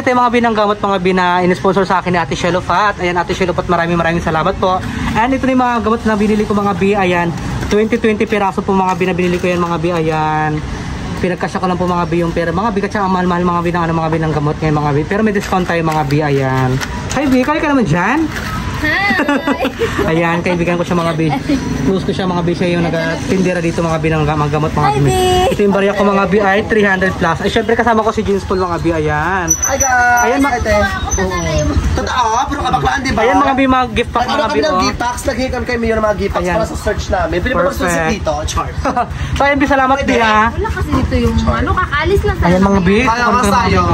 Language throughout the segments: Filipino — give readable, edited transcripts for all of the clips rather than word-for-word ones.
ito yung mga binanggamot mga in-sponsor sa akin ni Ate Shelofat. Ayan, Ate Shelofat, maraming salamat po. And ito na yung mga gamot na binili ko mga bi. Ayan, 20 piraso po mga binili ko yan mga bi. Ayan, pinagkasya ko lang po mga bi yung pera. Mga bi, kasi ang mahal-mahal mga bi ng mga binanggamot ngayon mga bi. Pero may discount tayo mga bi. Ayan. Hi bi, kaya ka naman dyan? Ayan, kaibigan ko siya mga bi. Close ko siya mga bi. Siya yung nag-tindera dito mga bi ng gamot mga bi. Ito yung barya ko mga bi ay 300 plus. Ay syempre kasama ko si Jeans Paul mga bi. Ayan. Hi guys! Ayan mga ate. Totoo, pero kabaklaan diba? Ayan mga bi, mga gift pack mga bi. Kami ng gift packs, nag-hikam kayo ng mga gift packs para sa search namin. Pwede mo magsusit dito, char. So ayan bi, salamat bi ha. Wala kasi dito yung kakalis lang tayo. Ayan mga bi. Kaya ka sa'yo.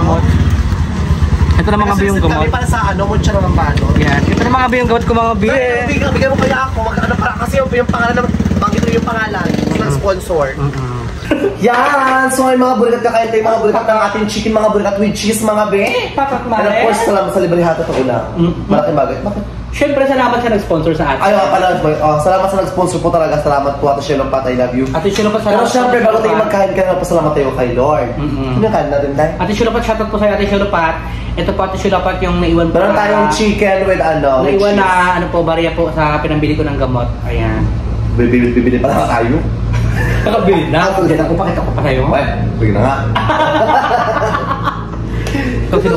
Ito na mga bi yung gamot. Kami para sa mucha ng balo. Yan. Ito na mga bi yung gamot ko mga bi. Bigyan mo kaya ako, para kasi yung pangalan, bangkit mo yung pangalan ng sponsor. Yan! So may mga burikat kakain tayo, mga burikat ng ating chicken, mga burikat with cheese, mga be. Papak mare. And of course, salamat sa librehata ito una. Malaking bagay. Bakit? Siyempre, salamat sa nag-sponsor sa atin. Ayaw pala, salamat sa nag-sponsor po talaga. Salamat po, Ate Shelofat, I love you. Ate Shelofat, salamat. Pero syempre, bago tayo magkain ka, pasalamat tayo kay Lord. Ano kain natin tayo? Ate Shelofat, shoutout po sa'yo, Ate Shelofat. Ito po, Ate Shelofat, yung naiwan po. Meron tayong chicken with naiwan na, barya po sa pinambili ko ng gamot. Ayan. Bibili pala tayo. Nakabili na. Kung pakita ko pa sa'yo. Bigyan na nga. Kasi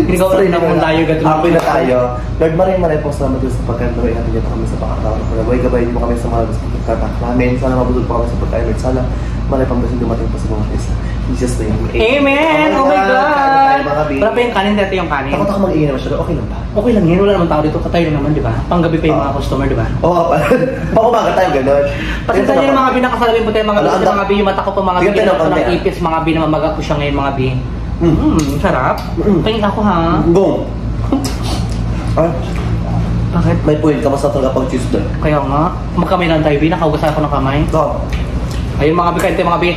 ginagawa rin ako ng tayo. Happy na tayo. Lord, maraming po salamat sa pagkantuloy natin dito kami sa pangataon. Gabayin mo kami sa mga pagkatak namin. Sana mabusog pa kami sa pagkain. Sana maraming pambasin dumating pa sa mga isa. In Jesus' name. Amen! Oh my God! Wala pa yung kanin, dati yung kanin. Takot ako mag-iingin naman siya. Okay lang ba? Okay lang yan. Wala naman tao dito. Katayo lang naman, di ba? Panggabi pa yung mga customer, di ba? Oo, pang-umaga tayo gano'n. Pasensya niyo mga binakasalabin po tayo mga bi. Yung mata ko po mga bi. Ng ipis mga bi na mamaga po siya ngayon mga bi. Sarap. Tingin ako ha. Gong. Ay. Bakit? May point ka, masarap talaga pang cheese doon. Kaya nga. Magkamay lang tayo bi. Nakaugasan ako ng kamay. Oo. Ayun mga bi. Kain tayo mga bi.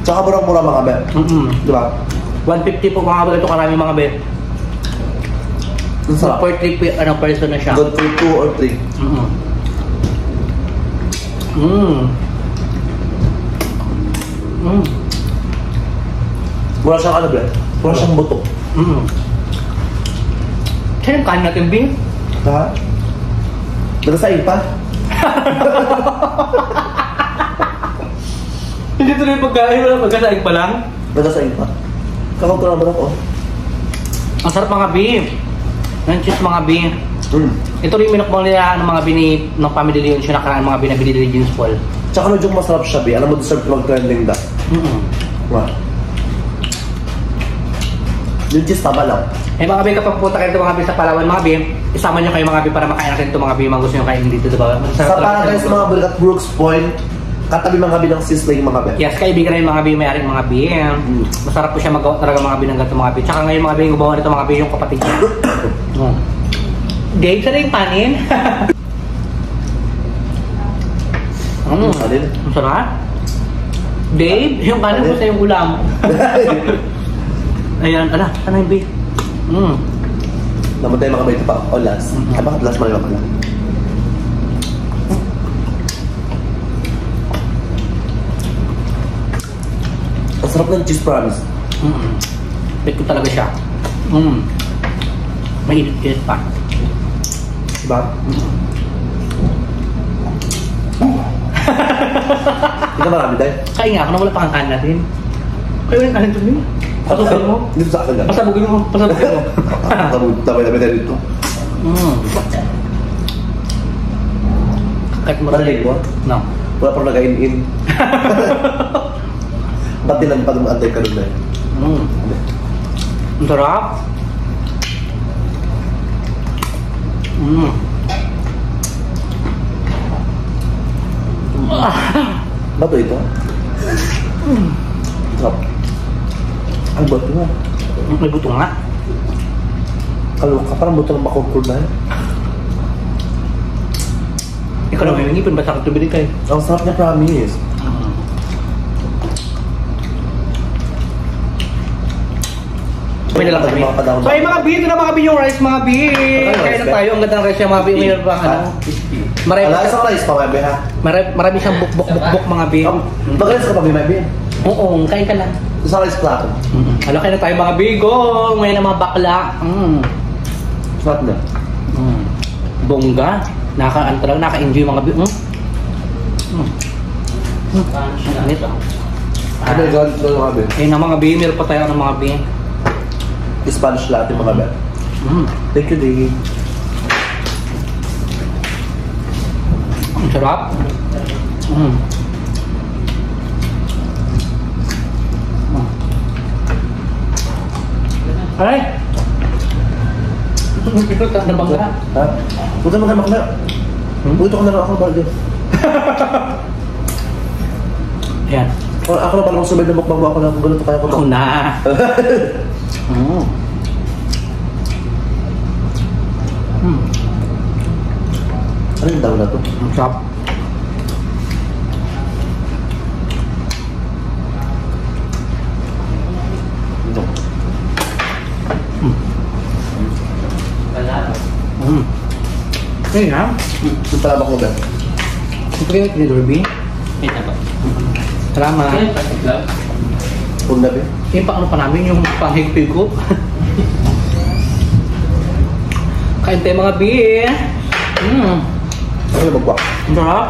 Tsaka murang-mura mga be. Diba? 150 po mga bi. Ito karami mga bi. Sarap. For 3 person na siya. Good for 2 or 3. Wala siyang ano, Brett? Wala siyang buto. Kaya yung kanin natin, Bing? Ha? Nagasain pa? Hindi tuloy yung pagkain, wala pagkasain pa lang. Nagasain pa? Kakauto naman ako. Ang sarap mga Bing. Ng cheese mga Bing. Ito rin yung minukbang nila ng mga bini ng family Leon siya nakaraan mga binabili ni Jeans Paul. Tsaka medyo masarap siya, Bing. Alam mo, deserve mag-trending da. Wow. Yung cheese tama lang. Eh mga bi, kapag punta kayo mga bi sa Palawan mga bi, isama nyo kayo mga bi para makain natin ito mga bi, mga gusto nyo kain dito, diba? Sa Paradise mga bi at Brooks Point, katabi mga bi ng Sizzling mga bi. Yes, kaibigan na yung mga bi, may-aring mga bi. Masarap po siya magawa talaga mga bi ng ganito mga bi. Tsaka ngayon mga bi, yung gumawa nito mga bi, yung kapatid niya. Dave, sana yung panin? Alin? Ang sarap. Dave, yung kanin ko sa yung ulam. Ayan, ala, sana yung bi. Namatay mga ba ito pa? O last? Ay bakit last mga pala? Ang sarap ng cheese promise. Bet ko talaga siya. May init pa. Diba? Hindi ka marami dahil? Kaya nga ako na wala pang kanin natin. Kaya wala yung kanin dun yun. Pasabugin mo. Dito sa akin lang. Pasabugin mo. Pasabugin mo. Damay-damay tayo dito. Kahit mo Marinig mo? No. Wala pang nag-in-in. Ba't din pag antay ka rin na yun? Ang sarap. Bato ito? Sarap. Ang bato nga. May buto nga. Kaloka, parang buto ng makurkur na yun. Ikaw na may ngipin, basta ka tubili kayo. Ang sarap niya, promise. Pwede lang kami. So ay mga bi, ito na mga bi yung rice mga bi. Kaya na tayo, ang ganda ng rice niya mga bi. Mayroon bang ano? Wala isang rice pa, ha? Marami siyang buk mga bi. Mag-rice ka pa, may bi? Oo, kain ka lang. Sa rice plato. Alaki na tayo mga bigo. Ngayon ang mga bakla. Sarap na. Bongga. Naka-enjoy mga bigo. Ganito. Ano yung galit na mga ben? Ayun ang mga bigo. Meron pa tayo ng mga bigo. Spanish latte mga ben. Thank you, Dave. Ang sarap. Aray! Ito, nabangga. Ha? Punta mo kayo makna. Punta ko na lang ako bagay. Ayan. Ako na parang sumay na mukbang mo ako na kung ganito kaya ko ba? Ako na. Ano yung daw na to? Ang sarap. Ito. Ayun ha. Yung palabak mo ba? Ito kayo ni Dorby. Salamat. Full na ba? Yung paano pa namin yung panghigpig ko. Kain tayo mga bi. Ano yung magwak? Ang sarap.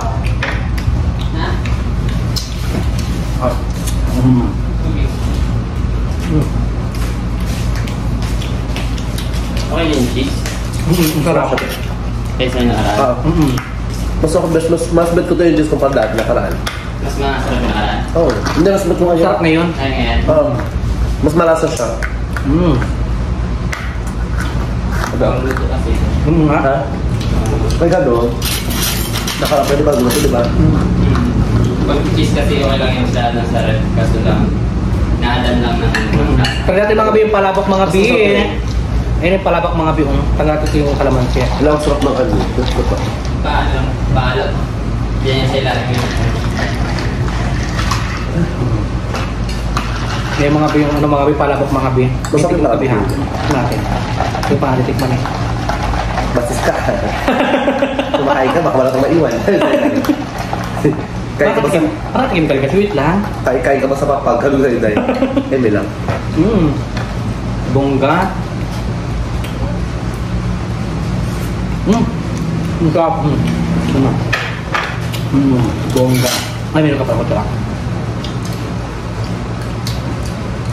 Okay yung cheese. Ang sarap. Kaysa yung nakaraan. Mas ako mas bet ko to yung juice kung pang dati nakaraan. Mas masarap yung nakaraan. Oo. Hindi, mas bet ko Ang ngayon. sarap ngayon. Ay, ngayon. Mas malasa siya. Ang luto kasi. Nga. Ha? May gano'n. Nakaraan pwede ba gusto, di ba? Pag cheese kasi okay lang yung sa ref. Kaso lang, naadan lang ng Tag natin mga bi yung palabok mga bi. Ayun yung palabok mga bi. Tag natin yung kalamansi. Ilang sarap ng ano. Gusto pa. Paalot. Yan yung sa ilalim yun. Yung mga bi yung ano mga bi palabok mga bi. Masakit na bi ha. Natin. Yung pangalitik man eh. Basis ka. Kumakain ka, baka wala kang maiwan. Kain ka ba sa... Paratingin talaga, sweet lang. Kain ka ba sa papag? Halong na yun. Eme lang. Bongga. Ang sarap. Bongga. Ay, meron ka pa ako tira.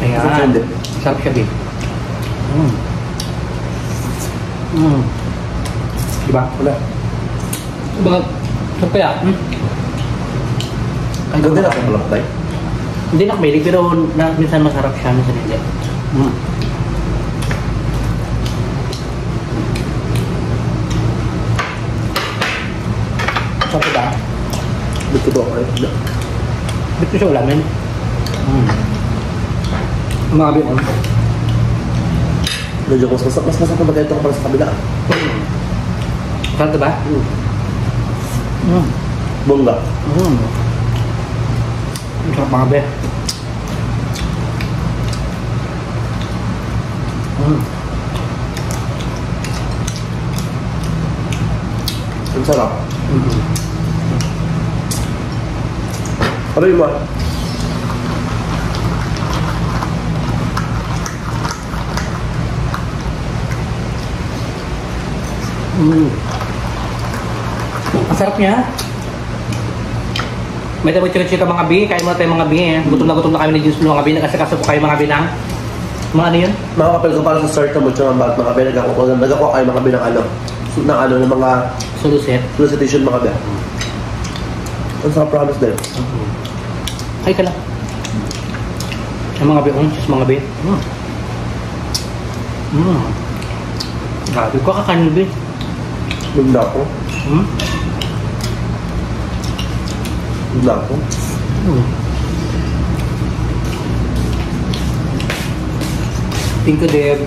Ayan. Sarap siya, babe. Diba? Wala. Bakit? Sarap kaya? Ay, ganda na akong malakbay. Hindi na kamilig, pero minsan masarap siya, minsan hindi. Sarap ba? Dito ba ako? Dito siya ulamin. Mga bion. Medyo mas masarap na magkaya ito ka para sa kabila. Sarap ba? Bongga. Ang sarap mga be. Ang sarap. Ano yung mga? Ang sarap niya. May tabo chika mga bi, kain muna tayo mga bi eh. Gutom na kami ni Juice Blue mga bi, nagkasakaso po kayo mga bi ng mga ano yun? Mga kapal ko para sa start na mo siya mga mga kapal nagkakuha kayo mga binang ano ng mga Suluset. solicitation mga kapal. Ang sarap promise din. Ay ka lang. Ang mga bi, mga bi. Grabe ko kakanin bi. Bunda ko. Bunda ko. Thank you, Deb.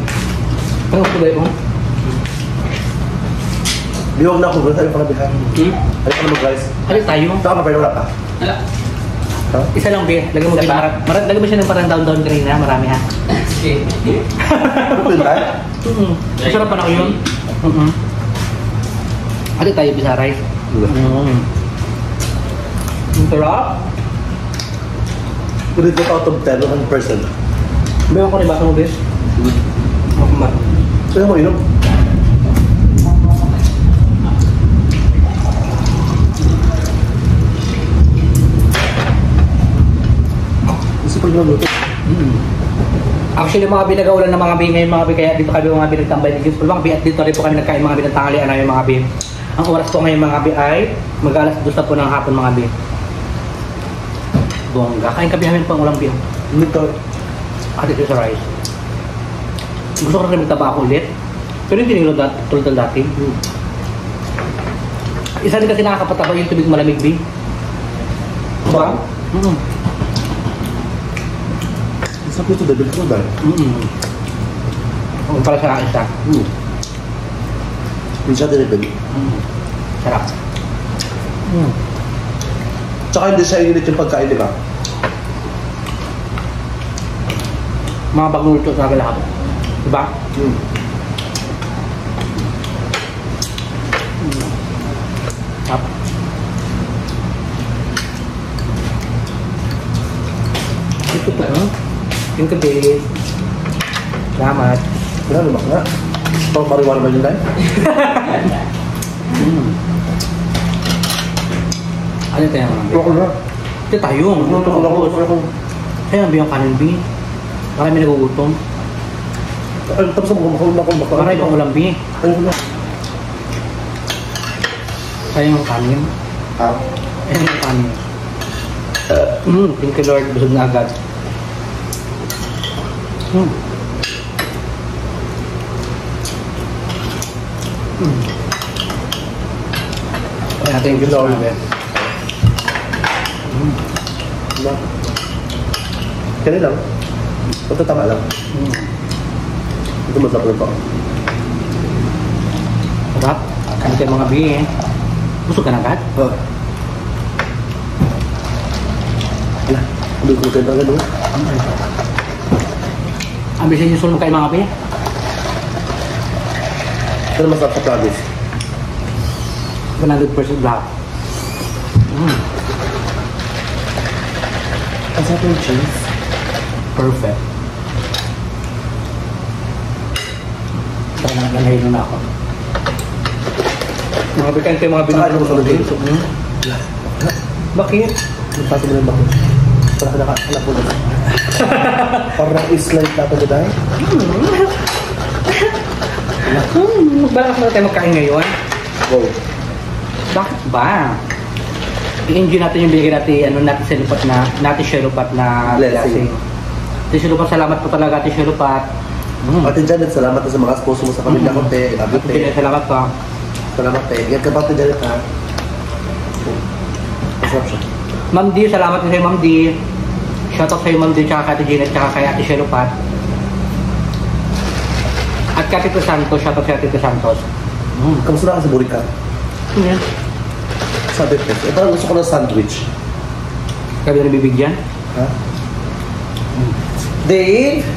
Ano ko ba yun? Biyog na ako, wala tayo pakabihan. Ano ka naman guys? Ano tayo? Saka pa wala ka? Wala. Ha? Isa lang, Bi. Lagyan mo, Isa pa? lagyan mo siya ng parang down kanina. Marami ha. Okay. Ano yun tayo? Masarap pa na ko yun. Ano tayo, Bisaray? Ang sarap. Rate ko out of 10, 100%. Meron ko rin basa mo, bes? Ako ma. Sa'yo mo inom? Kasi pag naluto. Actually, mga binagaulan ng mga bi ngayon, mga bi, kaya dito kami mga binagtambay ni Diyos. Mga bi, at dito rin po kami nagkain mga binagtangali, ano yung mga bi. Ang oras po ngayon mga bi ay mag-alas 2 na po ng hapon mga bi. Bongga. Kain kami namin pang ulang bi. Ito. At ito sa rice. Gusto ko rin magtaba ako ulit. Pero hindi nilo tulad ng dati. Isa rin kasi nakakapataba yung tubig malamig bi. Diba? Sa puto, dabil ko dahil. Huwag pala sa isa. Hindi siya dabil. Sarap. Tsaka hindi siya init yung pagkain, di ba? Mga bagong luto sa lahat. Diba? Sarap. Ito po, yung kape. Salamat. Wala naman nga. Pang mariwara ba yun dahil? Ano tayo mga bi? Wala ko na. Ito tayo. Kaya ang biyang kanin bi. Marami nagugutom. Tapos mo makawin ako baka. Marami pang ulam bi. Ayun na. Kaya yung kanin. Ayan yung kanin. Thank you Lord. Busog na agad. Kaya thank you Lord. Kaya lang. Ito tama lang. Ito masarap lang pa. Sarap. Kami kayo mga bi eh. Busog ka na agad? Oo. Wala. Hindi ko kayo talaga doon. Ambisin yung sulong kayo mga bi? Pero masarap sa promise. 100% lahat. Ang sarap yung cheese. Perfect. Saka nangahilo na ako. Mga bikan kayo mga Saka ano ko sa lagay? Bakit? Nagpati mo lang bakit? Parang anak ko na. Parang is-slide natin na dahil. Balak na tayo magkain ngayon. Go. Bakit ba? I-enjoy natin yung binigay natin, natin sa lupat na, natin siya lupat na Blessing. Ate Shelupat, salamat po talaga Ate Shelupat. Ate Janet, salamat na sa mga sponsor mo sa pamilya ko, te. Love you, te. Salamat po. Salamat, te. Ingat ka ba, Ate Janet, ha? Masarap siya. Ma'am D, salamat din sa'yo Ma'am D. Shoutout sa'yo Ma'am D, tsaka kay Ate Janet, tsaka kay Ate Shelupat. At kay Tito Santos, shoutout sa Tito Santos. Kamusta na ka sa Burica? Ano yan? Sabi ko, parang gusto ko ng sandwich. Kaya na bibigyan? Ha? Dave?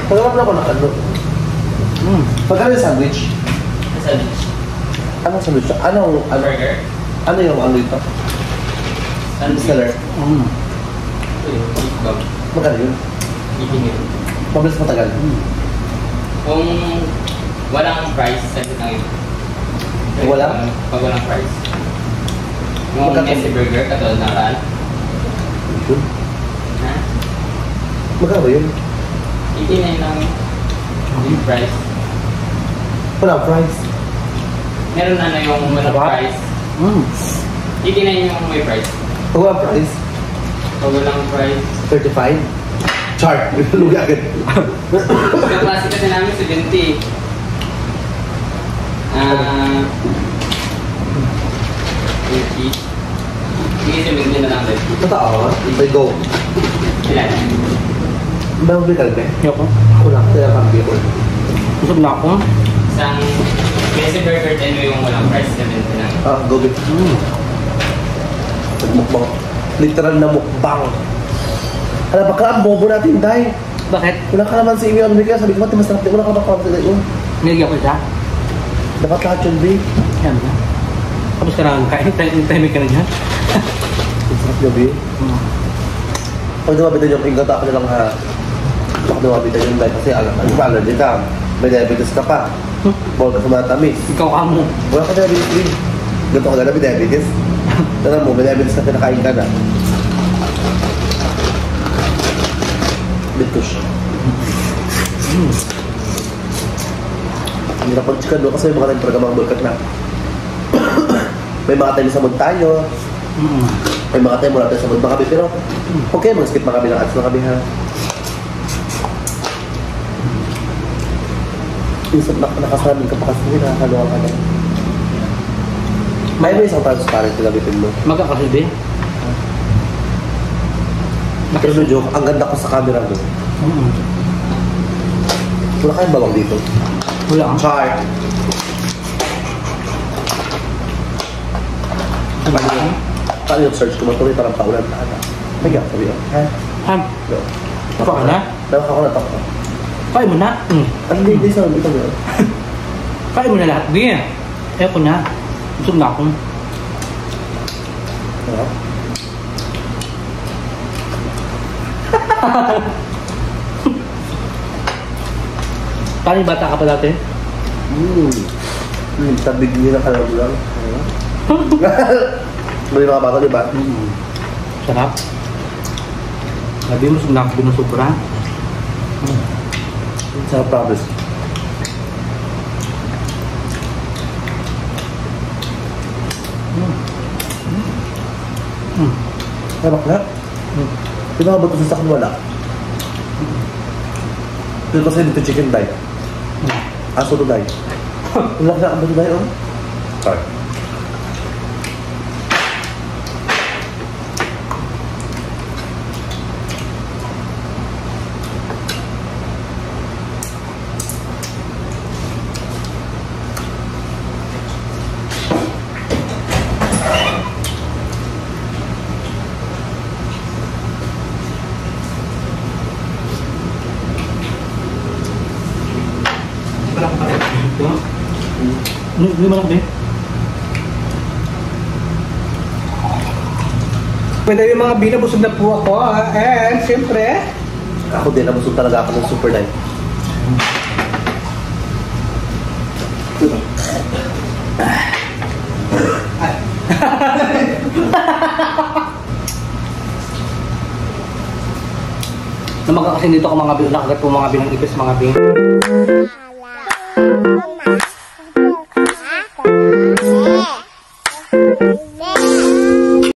Pagkalap na ako ng ano? Pagkano yung sandwich? Sandwich. Anong sandwich? Anong Burger. ano yung ano ito? Sandwich. Seller? Ikaw. Magkano yun? Ipingin. Mabilis matagal? Kung walang price, sabi lang yun. Wala? Pag walang price. Yung Magkano? Messi Burger, katulad na kaan. Yun. Ha? Magkano yun? 89 lang yung price. Wala price. Meron ano yung walang Diba? price. 89 yung may price. Pag wala price, Pag walang price, 35. Chart. Lugi agad. yung klase kasi namin 70. Ah... 80. Sige, 70 na lang din. Totoo. May go. Ilan? Bang bigal ba? Yoko. Ako lang. Kaya kang biko. Busog na ako. Isang Messi Burger din yung walang price, 70 lang. Ah, go big. Nagmukbang. Literal na mukbang. Alam, baka ang bobo natin, Day. Bakit? Wala ka naman sa inyo, Amerika. Sabi ko, mati, masarap din. Wala ka baka sa inyo. Nilagyan ko siya. Dapat lahat yun, babe. Yan na. Tapos ka na kain. Timing ka na dyan. Gabi? Pag dumabitan yung pinggata ako nilang ha. Pag dumabitan yung light kasi alam mo, allergy ka. May diabetes ka pa. Bawal ka sa matamis. Ikaw ka mo. Wala ka diabetes. Ganito ka na, may diabetes. Tanong mo, may diabetes ka, pinakain ka na. Bitus. Hindi na pag chicken doon kasi may mga nagprogrammang bulkat na. May mga tayo sa mood tayo. May mga tayo mula tayo sa mood makabi. Pero okay, mag-skip makabi ng ads makabi ha. Isip nakasalamin ka pa kasi nakakalawa ka na. May isang transparent na gabitin mo. Magkakasilbi? Pero no joke, ang ganda ko sa camera doon. Wala kayong bawang dito. Wala ang Char. Paano yung search ko matuloy parang paulan na ana. May gap sabi yun. Ha? Ham. Ito ka na? Dapat ako na takot. Kain mo na. Ang hindi sa ito mo. Kain mo na lahat, Bi. Eto na. Gusto na ako. Paano yung bata ka pa dati? Tabig niya na kalaw lang. May mga bata, di ba? Sarap. Sabi mo, sunak din ng sobra. Sarap promise. Sarap na. Di ba ba ito sa sakin wala? Dito kasi dito chicken dye. Aso to dye. Wala ka ba to dye oh? Sorry. Hindi mo lang, Bi. Pwede yung mga Bi, busog na po ako. And, siyempre, Ako din, nabusog talaga ako ng super dye. Namagkakasin dito ako mga Bi. Nakagat po mga Bi ng ipis, mga Bi.